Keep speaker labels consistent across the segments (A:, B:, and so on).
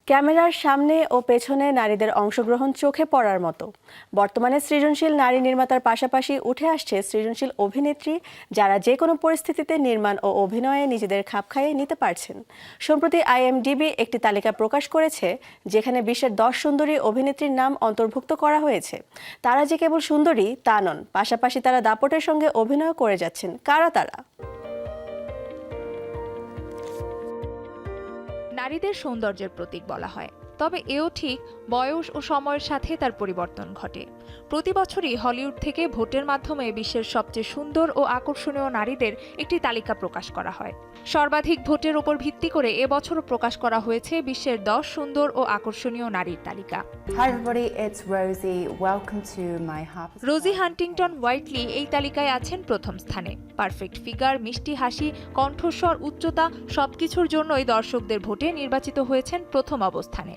A: ক্যামেরার সামনে ও পেছনে নারীদের অংশগ্রহণ চোখে পড়ার মতো। বর্তমানে সৃজনশীল নারী নির্মাতার পাশাপাশি উঠে আসছে সৃজনশীল অভিনেত্রী, যারা যে কোনো পরিস্থিতিতে নির্মাণ ও অভিনয়ে নিজেদের খাপ খাইয়ে নিতে পারছেন। সম্প্রতি IMDb একটি তালিকা প্রকাশ করেছে, যেখানে বিশ্বের 10 সুন্দরী অভিনেত্রীর নাম অন্তর্ভুক্ত করা হয়েছে। তারা যে কেবল সুন্দরী তা নন, পাশাপাশি তারা দাপটের সঙ্গে অভিনয় করে যাচ্ছেন। কারা তারা?
B: নারীদের সৌন্দর্যের প্রতীক বলা হয়, তবে এও ঠিক বয়স ও সময়ের সাথে তার পরিবর্তন ঘটে। প্রতি বছরই হলিউড থেকে ভোটের মাধ্যমে বিশ্বের সবচেয়ে সুন্দর ও আকর্ষণীয় নারীদের একটি তালিকা প্রকাশ করা হয়। সর্বাধিক ভোটের উপর ভিত্তি করে এবছরও প্রকাশ করা হয়েছে বিশ্বের 10 সুন্দর ও আকর্ষণীয় নারীর তালিকা।
C: Hi everybody, it's Rosie. Welcome to my Harper's.
B: Rosie Huntington Whiteley এই তালিকায় আছেন প্রথম স্থানে। পারফেক্ট ফিগার, মিষ্টি হাসি, কণ্ঠস্বর, উচ্চতা সবকিছুর জন্যই দর্শকদের ভোটে নির্বাচিত হয়েছেন প্রথম অবস্থানে।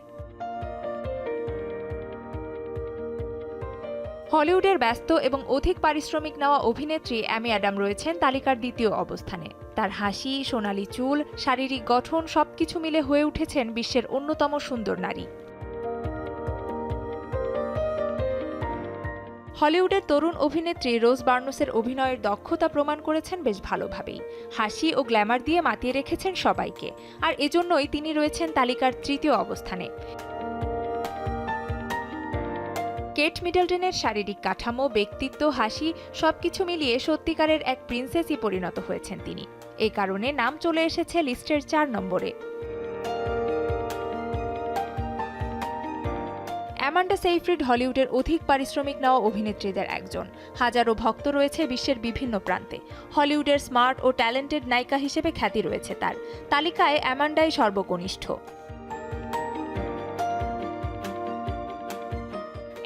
B: হলিউডের ব্যস্ত এবং অধিক পারিশ্রমিক নেওয়া অভিনেত্রী অ্যামি অ্যাডাম রয়েছেন তালিকার দ্বিতীয় অবস্থানে। তার হাসি, সোনালী চুল, শারীরিক গঠন সবকিছু মিলে হয়ে উঠেছেন বিশ্বের অন্যতম সুন্দর নারী। হলিউডের তরুণ অভিনেত্রী রোজ বার্নসের অভিনয়ের দক্ষতা প্রমাণ করেছেন বেশ ভালোভাবেই। হাসি ও গ্ল্যামার দিয়ে মাতিয়ে রেখেছেন সবাইকে, আর এজন্যই তিনি রয়েছেন তালিকার তৃতীয় অবস্থানে। কেট মিডলটনের শারীরিক কাঠামো, ব্যক্তিত্ব, হাসি সবকিছু মিলিয়ে সত্যিকারের এক প্রিন্সেসই পরিণত হয়েছেন তিনি। এই কারণে নাম চলে এসেছে লিস্টের 4 নম্বরে। অ্যামান্ডা সেইফ্রিড হলিউডের অধিক পারিশ্রমিক নেওয়া অভিনেত্রীদের একজন। হাজারো ভক্ত রয়েছে বিশ্বের বিভিন্ন প্রান্তে। হলিউডের স্মার্ট ও ট্যালেন্টেড নায়িকা হিসেবে খ্যাতি রয়েছে তার। তালিকায় অ্যামান্ডাই সর্বকনিষ্ঠ।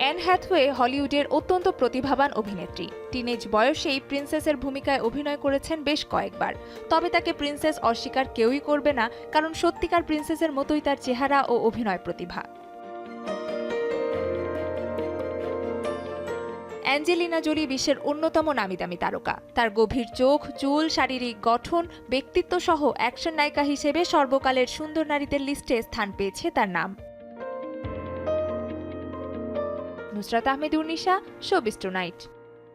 B: অ্যান হ্যাথওয়ে হলিউডের অত্যন্ত প্রতিভাবান অভিনেত্রী। টিনেজ বয়সেই প্রিন্সেসের ভূমিকায় অভিনয় করেছেন বেশ কয়েকবার। তবে তাকে প্রিন্সেস অস্বীকার কেউই করবে না, কারণ সত্যিকার প্রিন্সেসের মতোই তার চেহারা ও অভিনয় প্রতিভা। অ্যাঞ্জেলিনা জোলি বিশ্বের অন্যতম নামিদামি তারকা। তার গভীর চোখ, চুল, শারীরিক গঠন, ব্যক্তিত্ব সহ অ্যাকশন নায়িকা হিসেবে সর্বকালের সুন্দর নারীদের লিস্টে স্থান পেয়েছে তার নাম। Nusrat Ahmed Urnisha, showbiz tonight.